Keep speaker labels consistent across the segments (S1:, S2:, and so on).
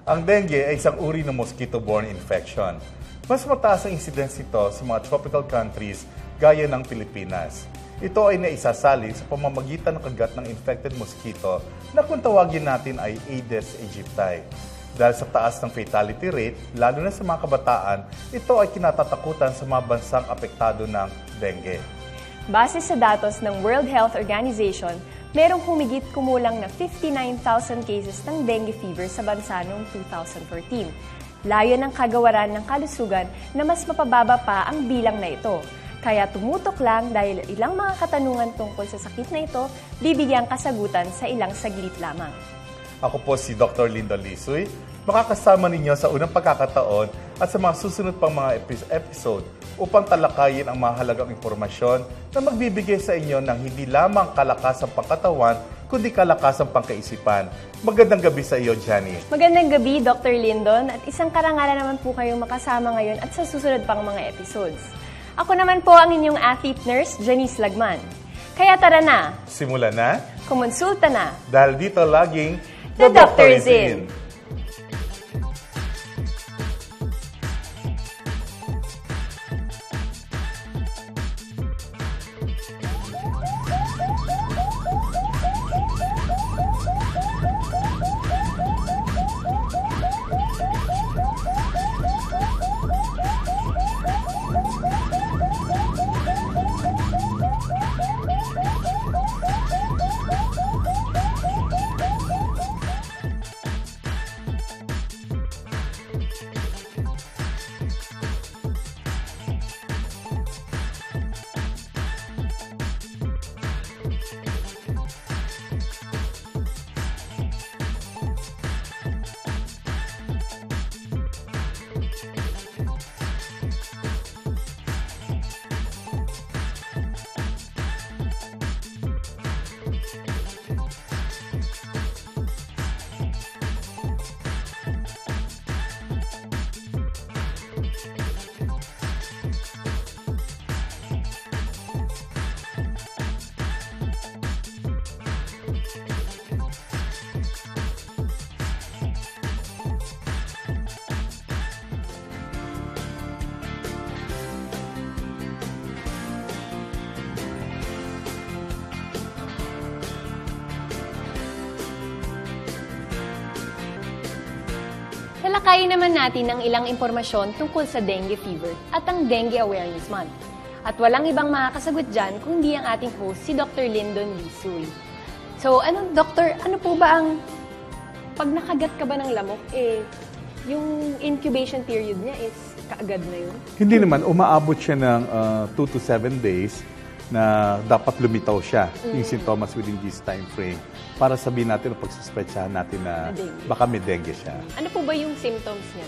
S1: Ang dengue ay isang uri ng mosquito-borne infection. Mas mataas ang incidence nito sa mga tropical countries gaya ng Pilipinas. Ito ay naisasali sa pamamagitan ng kagat ng infected mosquito na kung tawagin natin ay Aedes aegypti. Dahil sa taas ng fatality rate, lalo na sa mga kabataan, ito ay kinatatakutan sa mga bansang apektado ng dengue.
S2: Base sa datos ng World Health Organization, merong humigit kumulang na 59,000 cases ng dengue fever sa bansa noong 2014. Layo ng kagawaran ng kalusugan na mas mapababa pa ang bilang na ito. Kaya tumutok lang dahil ilang mga katanungan tungkol sa sakit na ito, bibigyang kasagutan sa ilang saglit lamang.
S1: Ako po si Dr. Lindo Lisoy. Makakasama ninyo sa unang pagkakataon at sa mga susunod pang mga episode upang talakayin ang mahalagang impormasyon na magbibigay sa inyo ng hindi lamang kalakasang pangkatawan, kundi kalakasang pangkaisipan. Magandang gabi sa iyo, Johnny.
S2: Magandang gabi, Dr. Lindon, at isang karangalan naman po kayong makasama ngayon at sa susunod pang mga episodes. Ako naman po ang inyong athlete nurse, Janice Lagman. Kaya tara na!
S1: Simulan na?
S2: Kumonsulta na!
S1: Dahil dito laging
S2: The Doctor is in. Talakayin naman natin ang ilang impormasyon tungkol sa dengue fever at ang Dengue Awareness Month. At walang ibang makakasagot dyan kundi ang ating host, si Dr. Lindon Lisoy. So, Doctor, ano po ba ang, pag nakagat ka ba ng lamok, yung incubation period niya is kaagad na yun?
S3: Hindi naman, umaabot siya ng 2 to 7 days na dapat lumitaw siya, yung sintomas within this time frame, para sabihin natin o pagsuspetsahan natin na baka may dengue siya.
S2: Ano po ba yung symptoms niya?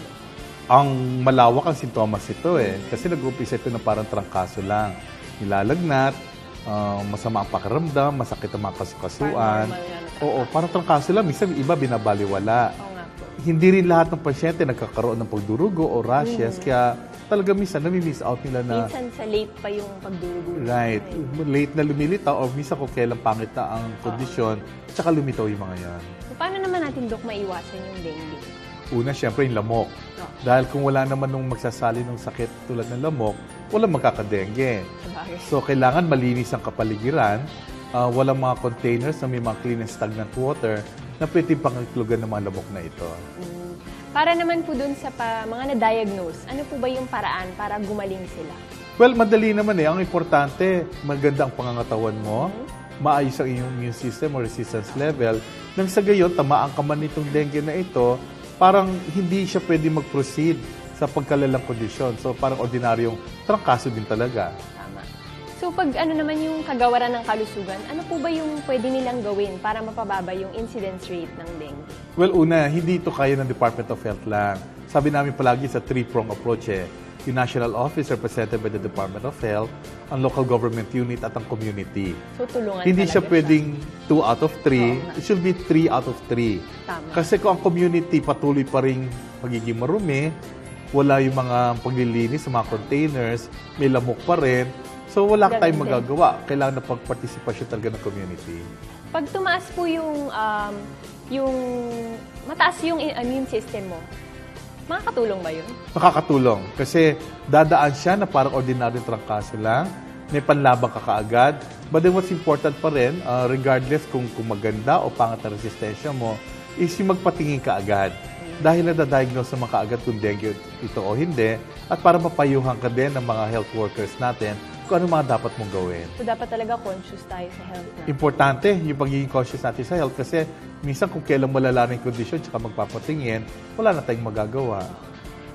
S3: Ang malawak ang sintomas ito kasi nag-umpisa ito na parang trangkaso lang. Nilalagnat, masama ang pakiramdam, masakit ang mga kasukasuan. Oo, parang trangkaso lang. Minsan iba binabaliwala.
S2: Oo nga po.
S3: Hindi rin lahat ng pasyente nagkakaroon ng pagdurugo o rashes, kaya talaga minsan nami-miss out nila na...
S2: Minsan sa late pa yung pagdurugo.
S3: Right. Late na lumilitaw o minsan kung kailan pangit na ang kondisyon, tsaka lumitaw yung mga yan.
S2: So, paano naman natin, Dok, maiwasan yung dengue?
S3: Una, siyempre, yung lamok. Dahil kung wala naman nung magsasali ng sakit tulad ng lamok, walang magkakadengue. So, kailangan malinis ang kapaligiran, walang mga containers na may mga clean and stagnant water na pwede pangitlugan ng mga lamok na ito.
S2: Para naman po dun sa mga na-diagnose, ano po ba yung paraan para gumaling sila?
S3: Well, madali naman Ang importante, maganda ang pangangatawan mo, maayos ang iyong immune system o resistance level, nang sa gayon, tamaan ka man itong dengue na ito, parang hindi siya pwede mag-proceed sa pagkalalang kondisyon. So, parang ordinaryong trangkaso din talaga.
S2: Tama. So, pag naman yung kagawaran ng kalusugan, ano po ba yung pwede nilang gawin para mapababa yung incidence rate ng dengue?
S3: Well, una, hindi ito kaya ng Department of Health lang. Sabi namin palagi sa three-prong approach Yung National Office represented by the Department of Health, ang local government unit at ang community.
S2: So, tulungan
S3: Hindi siya
S2: talaga
S3: pwedeng 2 out of 3.
S2: Oo nga.
S3: It should be 3 out of 3.
S2: Tama.
S3: Kasi kung ang community patuloy pa rin pagiging marumi, wala yung mga paglilinis sa mga containers, may lamok pa rin, so wala tayong magagawa. Kailangan na pagpartisipasyon talaga ng community.
S2: Pag tumaas po yung mataas yung immune system mo, makakatulong ba yun?
S3: Makakatulong. Kasi dadaan siya na parang ordinary trangkaso lang. May panlabang ka kaagad. But then what's important pa rin, regardless kung maganda o pangat na resistensya mo, is yung magpatingin ka agad. Dahil nadadiagnose naman kaagad kung dengue ito o hindi. At para mapayuhan ka din ng mga health workers natin kung ano mga dapat mong gawin.
S2: So, dapat talaga conscious tayo sa health na.
S3: Importante yung pagiging conscious natin sa health kasi minsan kung kailang malala na yung kondisyon tsaka magpapatingin, wala na tayong magagawa.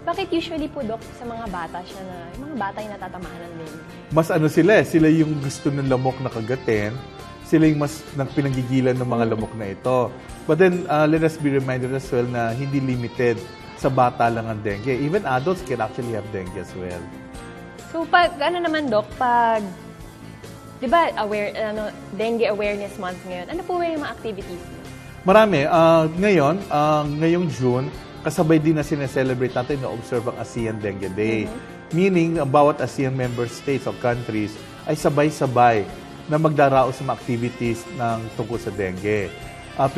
S2: Bakit usually po, Dok, sa mga bata siya na, yung mga bata yung natatamaan ng dengue?
S3: Mas sila yung gusto ng lamok na kagatin, sila yung mas pinanggigilan ng mga lamok na ito. But then, let us be reminded as well na hindi limited sa bata lang ang dengue. Even adults can actually have dengue as well.
S2: So, ano naman, Doc, di ba, Dengue Awareness Month ngayon, ano po ba yung mga activities mo?
S3: Marami. Ngayong June, kasabay din na sineselebrate natin na observe ang ASEAN Dengue Day. Meaning, ang bawat ASEAN member states o countries ay sabay-sabay na magdaraos sa mga activities ng tungkol sa dengue.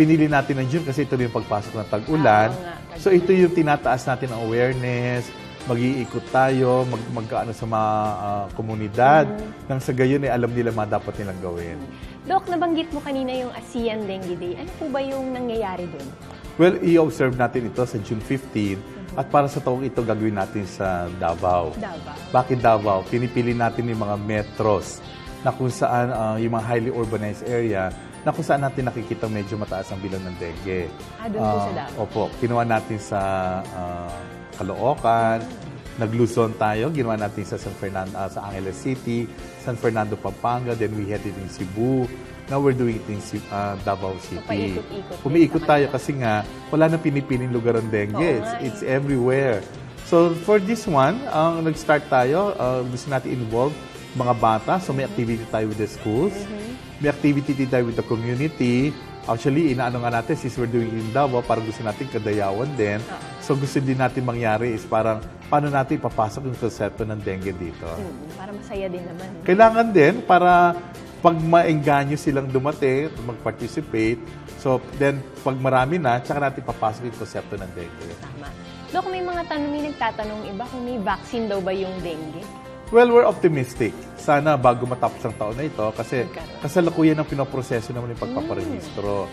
S3: Pinili natin ng June kasi ito yung pagpasok ng tag-ulan. So, ito yung tinataas natin ang awareness, mag-iikot tayo, magkaano sa mga komunidad, nang sa gayon ay alam nila mga dapat nilang gawin.
S2: Doc, nabanggit mo kanina yung ASEAN Dengue Day. Ano po ba yung nangyayari dun?
S3: Well, i-observe natin ito sa June 15 at para sa taong ito gagawin natin sa Davao.
S2: Davao.
S3: Bakit Davao? Pinipili natin yung mga metros na kung saan yung mga highly urbanized area na kung saan natin nakikita medyo mataas ang bilang ng dengue.
S2: Doon po sa Davao.
S3: Opo. Kinuha natin sa Caloocan, nag-Luzon tayo, ginawa natin sa sa Angeles City, San Fernando, Pampanga, then we had it in Cebu. Now we're doing it in Davao City.
S2: paikot-ikot din
S3: Umiikot
S2: sa
S3: tayo
S2: kanila.
S3: kasi nga, wala nang pinipiling lugar ang dengue.
S2: Oo nga
S3: It's everywhere. So for this one, nag-start tayo, gusto natin involve mga bata. So may activity tayo with the schools. May activity din tayo with the community. Actually, inaano nga natin, since we're doing it in Davao, parang gusto natin kadayawan din. So gusto din natin mangyari is parang paano natin ipapasok yung konsepto ng dengue dito.
S2: Para masaya din naman.
S3: Kailangan din para pag maengganyo silang dumating, mag-participate. So then, pag marami na, tsaka natin papasok yung konsepto ng dengue.
S2: Tama. Doc, may mga may nagtatanong iba kung may vaccine daw ba yung dengue?
S3: Well, we're optimistic. Sana bago matapos ang taon na ito, kasi
S2: Magkaroon.
S3: kasalukuyan ang pinoproseso naman yung pagpaparehistro.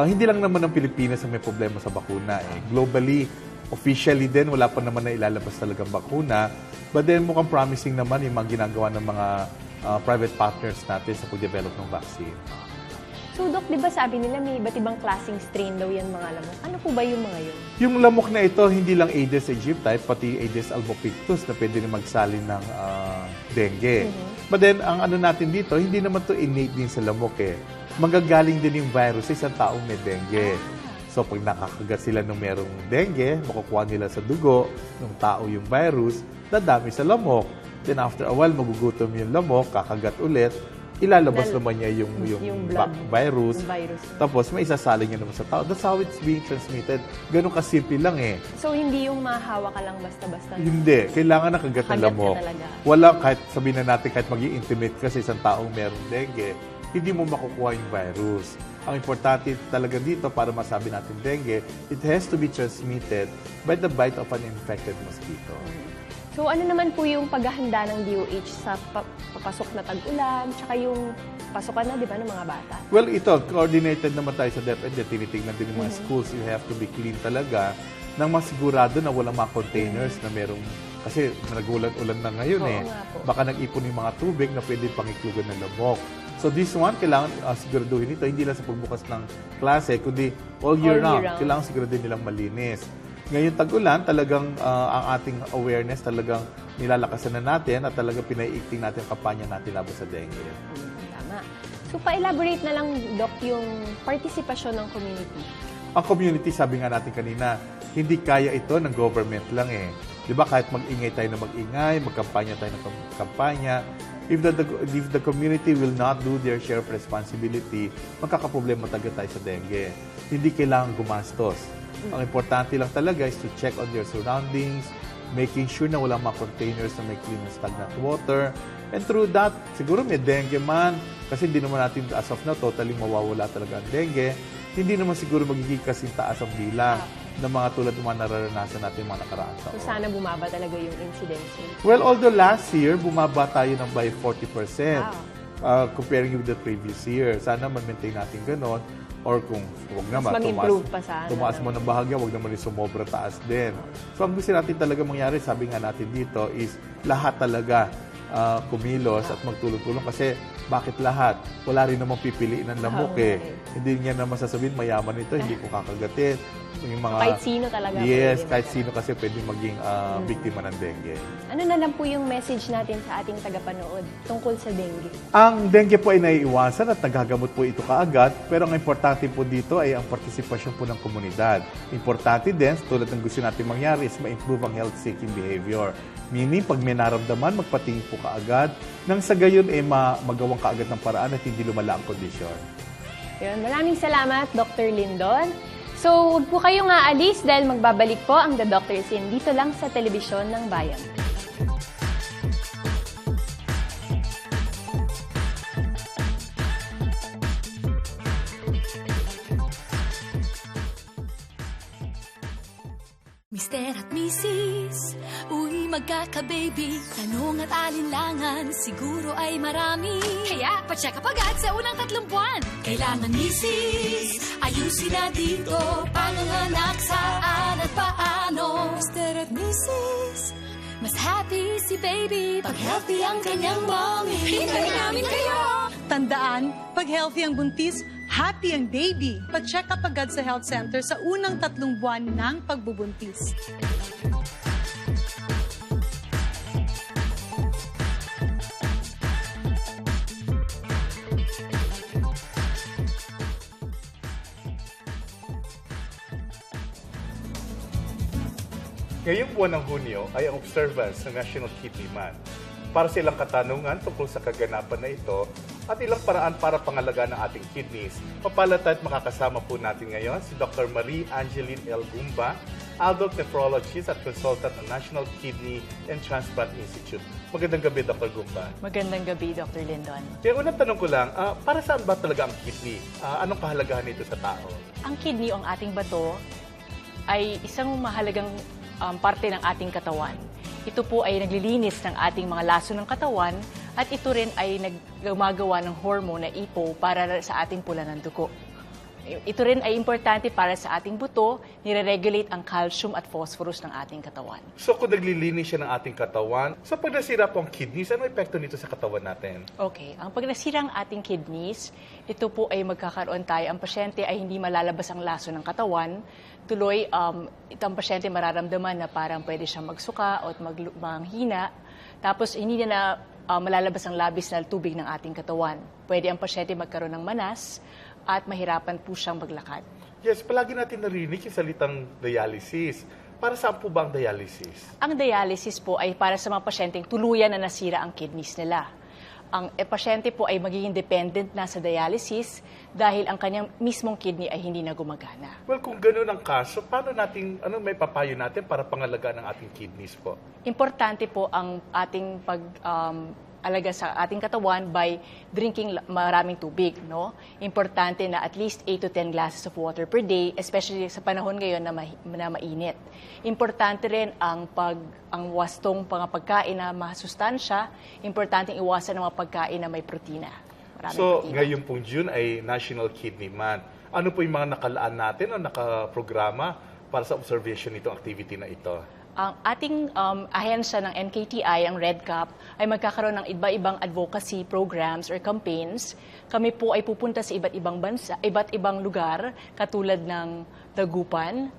S3: Hindi lang naman ang Pilipinas ang may problema sa bakuna. Globally, officially din, wala pa naman na ilalabas talagang bakuna. But then, mukhang promising naman yung mga ginagawa ng mga private partners natin sa pag-develop ng vaccine.
S2: So, Doc, di ba sabi nila may iba't ibang klaseng strain daw yan mga lamok? Ano po ba yung mga yun?
S3: Yung lamok na ito, hindi lang Aedes aegypti, pati Aedes albopictus na pwede rin magsalin ng dengue. But then, ang ano natin dito, hindi naman to innate din sa lamok Magagaling din yung virus sa isang taong may dengue. So, pag nakakagat sila ng merong dengue, makukuha nila sa dugo ng tao yung virus, dadami sa lamok. Then after a while, magugutom yung lamok, kakagat ulit, ilalabas naman niya yung
S2: blood,
S3: virus.
S2: yung virus.
S3: Tapos may isasalin niya naman sa tao. That's how it's being transmitted. Ganun kasimple lang
S2: So, hindi yung mahawa ka lang basta-basta?
S3: Hindi. Kailangan nakagat ng
S2: Kagat ka
S3: lamok.
S2: talaga.
S3: Wala, kahit sabihin na natin, kahit maging intimate ka sa isang taong merong dengue, hindi mo makukuha yung virus. Ang importante talaga dito para masabi natin dengue, it has to be transmitted by the bite of an infected mosquito.
S2: So, ano naman po yung paghahanda ng DOH sa papasok na tag-ulan, tsaka yung pasukan na, di ba, ng mga bata?
S3: Well, ito, coordinated naman tayo sa DepEd. Tinitingnan din yung mga schools. You have to be clean talaga nang masigurado na walang mga containers na merong... Kasi nagulan-ulan na ngayon
S2: Oo nga po.
S3: Baka nag-ipon yung mga tubig na pwede pangiklugan ng lamok. So this one, kailangan siguraduhin ito, hindi lang sa pagbukas ng klase, kundi all year round. Kailangan siguraduhin nilang malinis. Ngayon tag-ulan, talagang ang ating awareness talagang nilalakasan na natin at talagang pinaiikting natin ang kampanya natin laban sa dengue.
S2: Tama. So, pa-elaborate na lang, Doc, yung partisipasyon ng community.
S3: Ang community, sabi nga natin kanina, hindi kaya ito ng government lang Di ba kahit mag-ingay tayo na mag-ingay, magkampanya tayo ng kampanya, if the community will not do their share of responsibility, magkakaproblema talaga tayo sa dengue. Hindi kailangan gumastos. Ang importante lang talaga is to check on your surroundings, making sure na walang mga containers na may clean and stagnant water. And through that, siguro may dengue man, kasi hindi naman natin as of now totally mawawala talaga ang dengue. Hindi naman siguro magiging kasing taas ang bilang ng mga tulad ng mga nararanasan natin mga nakaraang taon.
S2: So sana bumaba talaga yung incidence rate.
S3: Well, although last year, bumaba tayo ng by 40%.
S2: Wow.
S3: Comparing with the previous year. Sana ma-maintain natin ganon. Or kung huwag naman,
S2: mag-improve pa sana.
S3: tumaas mo ng bahagya, huwag naman yung sumobra taas din. So, ang gusto natin talaga mangyari, sabi nga natin dito, is lahat talaga kumilos at magtulong-tulong. Kasi, bakit lahat? Wala rin namang pipiliin ng lamok Hindi niya naman sasabihin, mayaman ito, hindi ko kakagatin. Yung mga,
S2: Kahit sino talaga.
S3: yes,
S2: pwede
S3: kahit sino kasi pwede maging biktima ng dengue.
S2: Ano na lang po yung message natin sa ating tagapanood tungkol sa dengue?
S3: Ang dengue po ay naiiwasan at nagagamot po ito kaagad, pero ang importante po dito ay ang partisipasyon po ng komunidad. Importante din, tulad ng gusto natin mangyari, is ma-improve ang health-seeking behavior. Meaning, pag may naramdaman, magpatingin po kaagad, nang sa gayon ay magawang kaagad ng paraan at hindi lumala ang kondisyon.
S2: Yun, maraming salamat, Dr. Lindon. So, huwag po kayong aalis dahil magbabalik po ang The Doctor's In dito lang sa Telebisyon ng Bayan.
S4: Mister at Mrs. Uy, magkaka-baby. Tanong at alinlangan, siguro ay marami. Kaya, pa-check up agad sa unang 3 buwan. Kailangan, Mrs. Ayusin na dito. Panganganak, saan at paano. Mister at Mrs. Mas happy si baby pag healthy ang kanyang mommy. Hintayin namin kayo!
S5: Tandaan, pag healthy ang buntis, happy ang baby. Pa-check up agad sa health center sa unang 3 buwan ng pagbubuntis.
S1: Ngayong buwan ng Hunyo ay ang observance ng National Kidney Month. Para sa ilang katanungan tungkol sa kaganapan na ito at ilang paraan para pangalagaan ng ating kidneys, papalad at makakasama po natin ngayon si Dr. Marie Angeline L. Gumba, adult nephrologist at consultant ng National Kidney and Transplant Institute. Magandang gabi, Dr. Gumba.
S6: Magandang gabi, Dr. Lindon.
S1: Kaya unang tanong ko lang, para saan ba talaga ang kidney? Anong kahalagahan nito sa tao?
S6: Ang kidney o ang ating bato ay isang mahalagang parte ng ating katawan. Ito po ay naglilinis ng ating mga laso ng katawan at ito rin ay gumagawa ng hormone na EPO para sa ating pula ng dugo. Ito rin ay importante para sa ating buto, nire-regulate ang calcium at phosphorus ng ating katawan.
S1: So kung naglilinis siya ng ating katawan, so pag nasira po ang kidneys, ano epekto nito sa katawan natin?
S6: Okay, ang pag nasira ang ating kidneys, ito po ay magkakaroon tayo, ang pasyente ay hindi malalabas ang laso ng katawan, tuloy, itong pasyente mararamdaman na parang pwede siyang magsuka o manghina, tapos hindi na malalabas ang labis na tubig ng ating katawan. Pwede ang pasyente magkaroon ng manas at mahirapan po siyang maglakad.
S1: Yes, palagi natin narinig yung salitang dialysis. Para saan po ba ang dialysis?
S6: Ang dialysis po ay para sa mga pasyenteng tuluyan na nasira ang kidneys nila. Ang pasyente po ay magiging dependent na sa dialysis dahil ang kanyang mismong kidney ay hindi na gumagana.
S1: Well, kung gano'n ang kaso, paano natin, ano may papayo natin para pangalagaan ng ating kidneys po?
S6: Importante po ang ating alaga sa ating katawan by drinking maraming tubig, no? Importante na at least 8 to 10 glasses of water per day, especially sa panahon ngayon na mainit. Importante rin ang wastong pagkain na masustansya. Importante iwasan ang mga pagkain na may protina.
S1: So, ngayon pong June ay National Kidney Month. Ano po yung mga nakalaan natin o nakaprograma para sa observation nitong activity na ito?
S6: Ang ating ahensya ng NKTI, ang Red Cap, ay magkakaroon ng iba-ibang advocacy programs or campaigns. Kami po ay pupunta sa iba't ibang bansa, iba't ibang lugar, katulad ng Dagupan,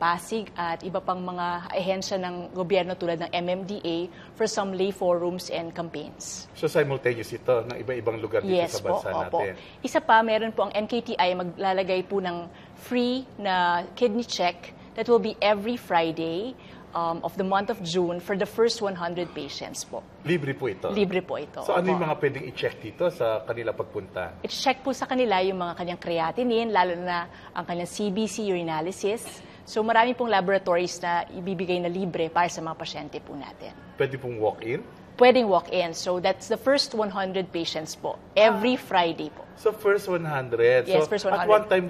S6: Pasig, at iba pang mga ahensya ng gobyerno tulad ng MMDA for some lay forums and campaigns.
S1: So simultaneous ito ng iba-ibang lugar dito sa bansa natin?
S6: Isa pa, meron po ang NKTI maglalagay po ng free na kidney check that will be every Friday of the month of June for the first 100 patients po.
S1: Libre po ito?
S6: Libre po ito.
S1: So ano yung mga pwedeng i-check dito sa kanila pagpunta?
S6: I-check po sa kanila yung mga kanyang creatinine, lalo na ang kanyang CBC urinalysis. So marami pong laboratories na ibibigay na libre para sa mga pasyente po natin.
S3: Pwede pong walk-in?
S6: Pwedeng walk-in. So that's the first 100 patients po, every Friday po.
S3: So first 100.
S6: Yes,
S3: so
S6: first 100.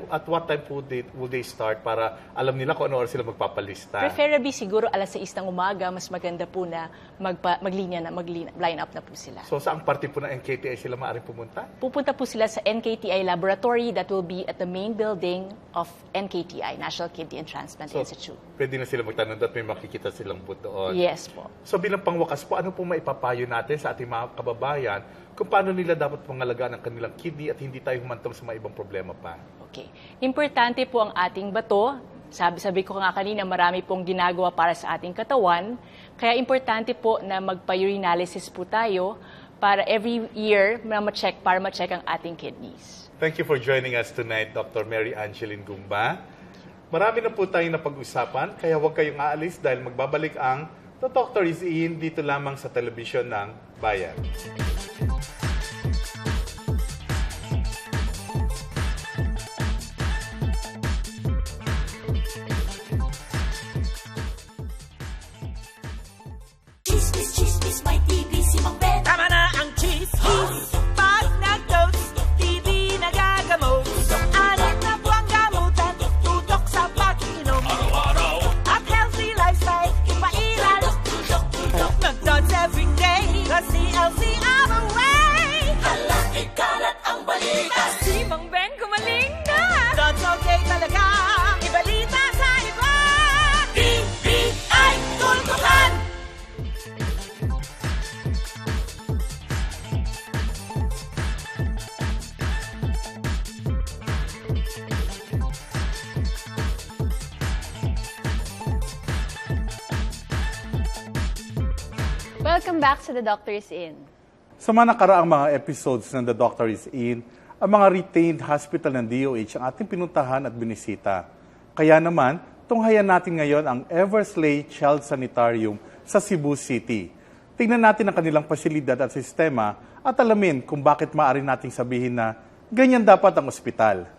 S3: At what time will they start para alam nila kung ano oras sila magpapalista?
S6: Preferably siguro alas 6 ng umaga, mas maganda po na mag-line up na po sila.
S3: So saang parte po ng NKTI sila maaaring pumunta?
S6: Pupunta po sila sa NKTI laboratory that will be at the main building of NKTI, National Kidney and Transplant Institute.
S3: Pwede na sila magtanong at may makikita silang booth doon.
S6: Yes po.
S3: So bilang pangwakas po, ano po maipapayo natin sa ating mga kababayan kung paano nila dapat pangalagaan ang kanilang kidney at hindi tayo humantong sa mga ibang problema pa?
S6: Okay. Importante po ang ating bato. Sabi ko nga kanina, marami pong ginagawa para sa ating katawan. Kaya importante po na magpa-urinalysis po tayo para every year para ma-check ang ating kidneys.
S3: Thank you for joining us tonight, Dr. Mary Angeline Gumba. Marami na po tayong napag-usapan, kaya huwag kayong aalis dahil magbabalik ang The Doctor is In dito lamang sa telebisyon ng Bayan.
S4: Chismis, may TV si Mang Ben.
S7: Tama na ang chismis. Pag nag-toast, TV nagagamot. Anim na buwang gamutan, tutok sa pag-inom. At healthy lifestyle, ipailan. Nag-dance every day, kasi LC I'm away.
S4: Hala, ikalat ang balita.
S7: Si Mang Ben gumaling na. That's okay talaga, ibalita sa iba.
S4: TVI Tultukan.
S2: Welcome back to The Doctor is In.
S1: Sa mga nakaraang mga episodes ng The Doctor is In, ang mga retained hospital ng DOH ang ating pinuntahan at binisita. Kaya naman, tunghayan natin ngayon ang Eversley Child Sanitarium sa Cebu City. Tingnan natin ang kanilang pasilidad at sistema at alamin kung bakit maaari nating sabihin na ganyan dapat ang ospital.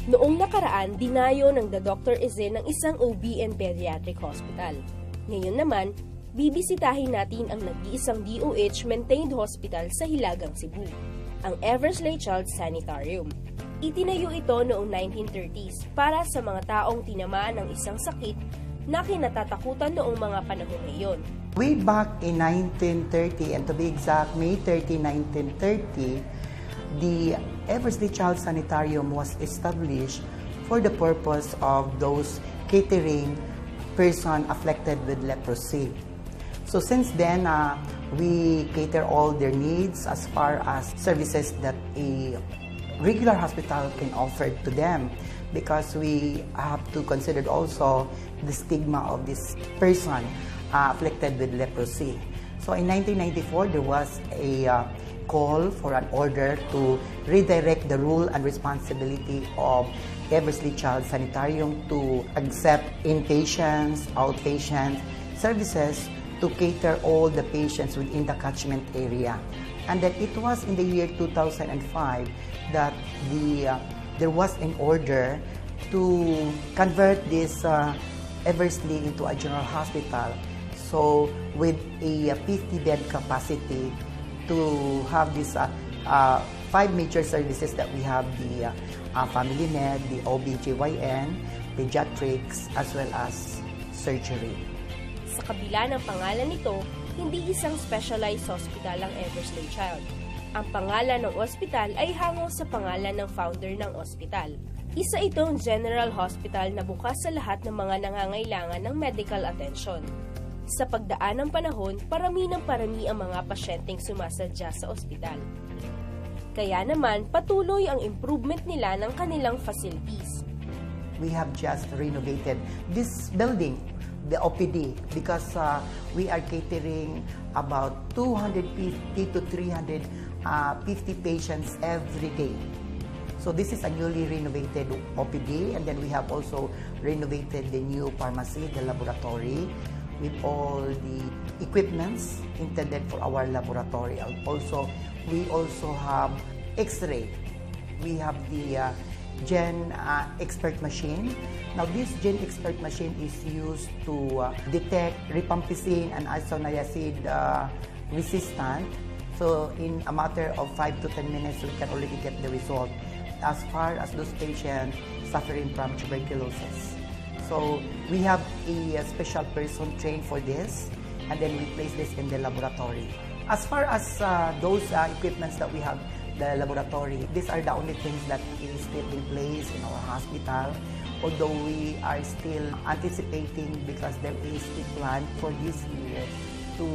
S8: Noong nakaraan, dinayo ng The Doctor is In ng isang OB and Pediatric Hospital. Ngayon naman, bibisitahin natin ang nag-iisang DOH-maintained hospital sa Hilagang Cebu, ang Eversley Child Sanitarium. Itinayo ito noong 1930s para sa mga taong tinamaan ng isang sakit na kinatatakutan noong mga panahon ngayon.
S9: Way back in 1930, and to be exact, May 30, 1930, the Eversley Child Sanitarium was established for the purpose of those catering person afflicted with leprosy. So since then, we cater all their needs as far as services that a regular hospital can offer to them, because we have to consider also the stigma of this person afflicted with leprosy. So in 1994, there was a call for an order to redirect the role and responsibility of Eversley Child Sanitarium to accept inpatients, outpatients services to cater all the patients within the catchment area. And then it was in the year 2005 that there was an order to convert this Eversley into a general hospital. So with a 50-bed capacity to have this 5 major services that we have, the family med, the OBGYN, pediatrics, as well as surgery.
S8: Sa kabila ng pangalan nito, hindi isang specialized hospital ang Eversley Child. Ang pangalan ng ospital ay hango sa pangalan ng founder ng ospital. Isa itong general hospital na bukas sa lahat ng mga nangangailangan ng medical attention. Sa pagdaan ng panahon, parami ng parami ang mga pasyenteng sumasadya sa ospital. Kaya naman, patuloy ang improvement nila ng kanilang facilities.
S9: We have just renovated this building, the OPD, because we are catering about 250 to 350 patients every day. So this is a newly renovated OPD, and then we have also renovated the new pharmacy, the laboratory, with all the equipments intended for our laboratory. Also, we also have X-ray. We have the Gen Expert machine. Now, this Gen Expert machine is used to detect rifampicin and isoniazid resistant. So, in a matter of 5 to 10 minutes, we can already get the result as far as those patients suffering from tuberculosis. So, we have a special person trained for this, and then we place this in the laboratory. As far as those equipments that we have, the laboratory, these are the only things that is still in place in our hospital. Although we are still anticipating, because there is a plan for this year to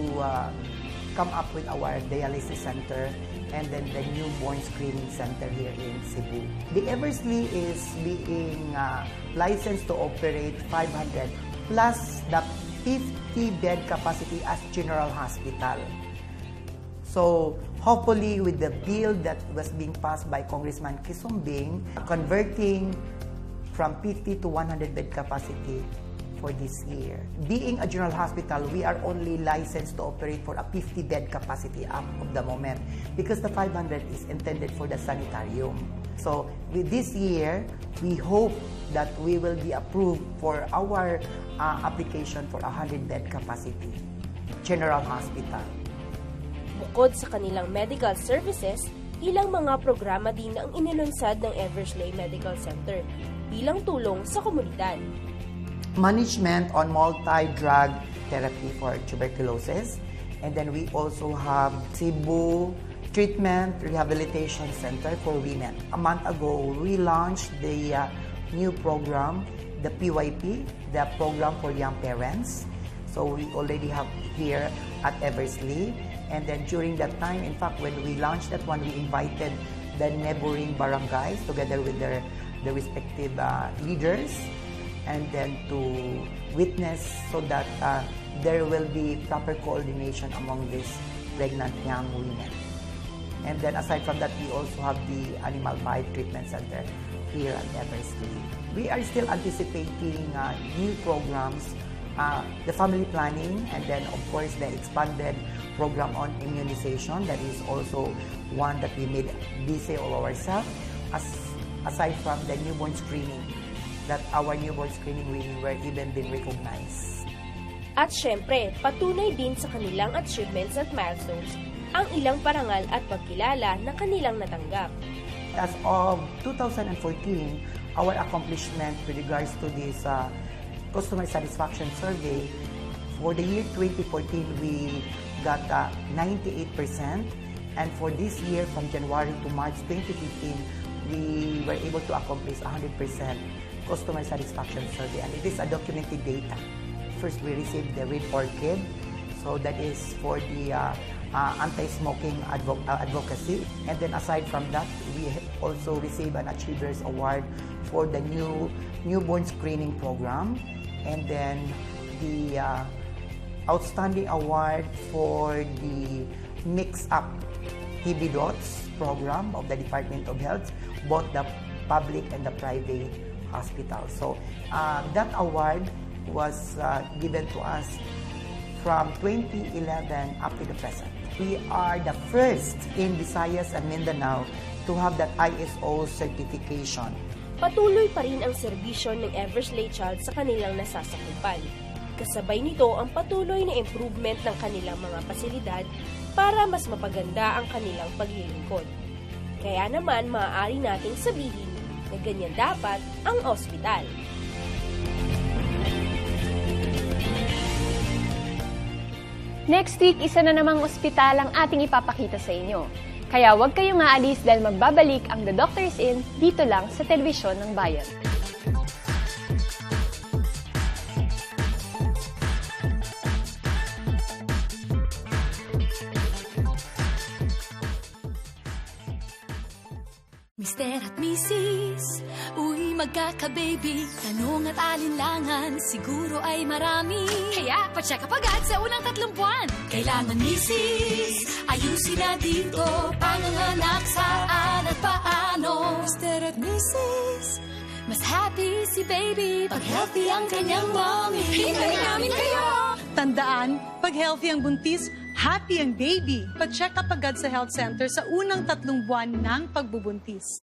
S9: come up with our dialysis center and then the newborn screening center here in Cebu. The Eversley is being licensed to operate 500 plus the 50-bed capacity as general hospital. So hopefully with the bill that was being passed by Congressman Kisumbing, converting from 50 to 100 bed capacity for this year. Being a general hospital, we are only licensed to operate for a 50-bed capacity up of the moment, because the 500 is intended for the sanitarium. So with this year, we hope that we will be approved for our application for a 100-bed capacity general hospital.
S8: Bukod sa kanilang medical services, ilang mga programa din ang inilunsad ng Eversley Medical Center bilang tulong sa komunidad.
S9: Management on multi-drug therapy for tuberculosis. And then we also have Cebu Treatment Rehabilitation Center for Women. A month ago, we launched the new program, the PYP, the Program for Young Parents. So we already have here at Eversley. And then during that time, in fact, when we launched that one, we invited the neighboring barangays together with the respective leaders, and then to witness so that there will be proper coordination among these pregnant young women. And then aside from that, we also have the Animal Bite Treatment Center here at Eversley. We are still anticipating new programs, the family planning, and then of course the expanded program on immunization. That is also one that we made busy all ourselves. Aside from the newborn screening, that our newborn screening we were even been recognized.
S8: At syempre, patunay din sa kanilang achievements at milestones ang ilang parangal at pagkilala na kanilang natanggap.
S9: As of 2014, our accomplishment with regards to this customer satisfaction survey, for the year 2014, we got 98%. And for this year, from January to March 2015, we were able to accomplish 100% customer satisfaction survey. And it is a documented data. First, we received the Red Orchid. So that is for the anti-smoking advocacy. And then aside from that, we also received an Achievers Award for the newborn screening program. And then the Outstanding Award for the Mix-Up TB Dots program of the Department of Health, both the public and the private hospital. So that award was given to us from 2011 up to the present. We are the first in Visayas and Mindanao to have that ISO certification.
S8: Patuloy pa rin ang serbisyo ng Eversley Child sa kanilang nasasakupan. Kasabay nito ang patuloy na improvement ng kanilang mga pasilidad para mas mapaganda ang kanilang paglilingkod. Kaya naman maaari nating sabihin na ganyan dapat ang ospital.
S2: Next week, isa na namang ospital ang ating ipapakita sa inyo. Kaya huwag kayong aalis dahil magbabalik ang The Doctors In dito lang sa Telebisyon ng Bayan.
S4: Mr. at Mrs. Uy, magkaka-baby. Tanong at alinlangan, siguro ay marami. Kaya, pa-check up agad sa unang 3 buwan. Kailangan, Mrs. Ayusin na dito. Panganganak saan at paano. Mr. at Mrs. Mas happy si baby pag healthy ang kanyang mommy. Hintayin namin kayo!
S5: Tandaan, pag healthy ang buntis, happy ang baby. Pa-check up agad sa health center sa unang 3 buwan ng pagbubuntis.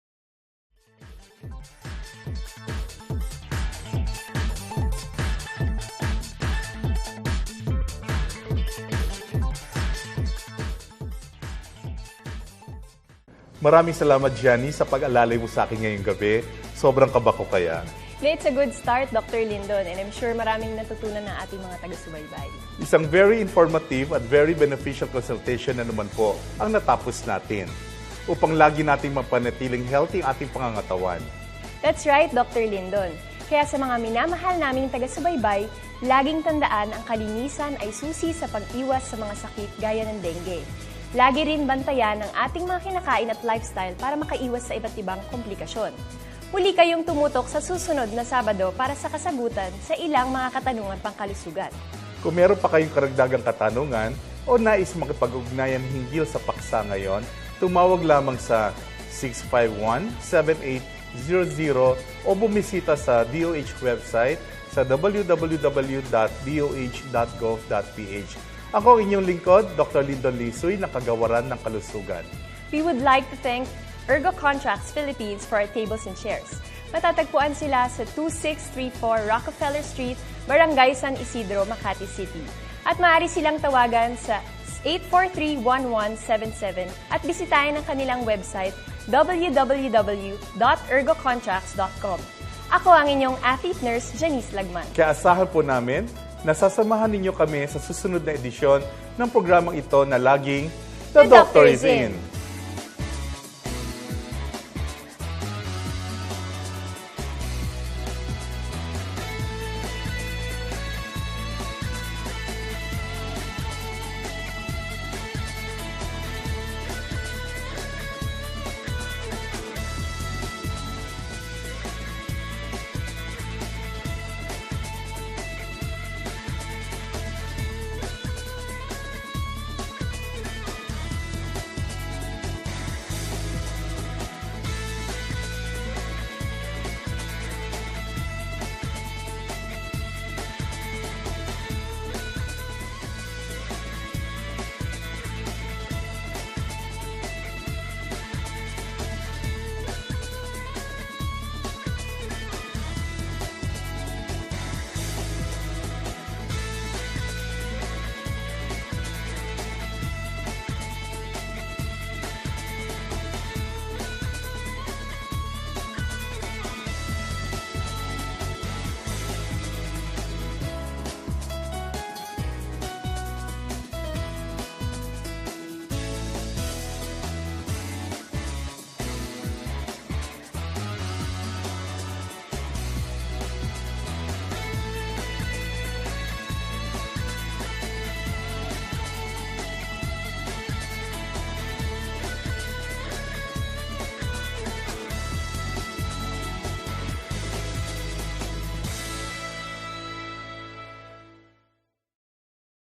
S1: Maraming salamat, Gianni, sa pag-alalay mo sa akin ngayong gabi. Sobrang kaba ko kaya.
S2: It's a good start, Dr. Lindon, and I'm sure maraming natutunan ng ating mga taga-subaybay.
S1: Isang very informative at very beneficial consultation na naman po ang natapos natin upang lagi nating mapanatiling healthy ang ating pangangatawan.
S2: That's right, Dr. Lindon. Kaya sa mga minamahal naming taga-subaybay, laging tandaan ang kalinisan ay susi sa pag-iwas sa mga sakit gaya ng dengue. Lagi rin bantayan ang ating mga kinakain at lifestyle para makaiwas sa iba't ibang komplikasyon. Muli kayong tumutok sa susunod na Sabado para sa kasagutan sa ilang mga katanungan pangkalusugan.
S1: Kung meron pa kayong karagdagang katanungan o nais makipag-ugnayan hinggil sa paksa ngayon, tumawag lamang sa 651-7800 o bumisita sa DOH website sa www.doh.gov.ph. Ako ang inyong lingkod, Dr. Lindon Lisuy, ng Kagawaran ng Kalusugan.
S2: We would like to thank Ergo Contracts Philippines for our tables and chairs. Matatagpuan sila sa 2634 Rockefeller Street, Barangay San Isidro, Makati City. At maaari silang tawagan sa 843-1177 at bisitahin ang kanilang website www.ergocontracts.com. Ako ang inyong athlete nurse, Janice Lagman.
S1: Kaya asahan po namin na sasamahan ninyo kami sa susunod na edisyon ng programang ito na laging The Doctor is In.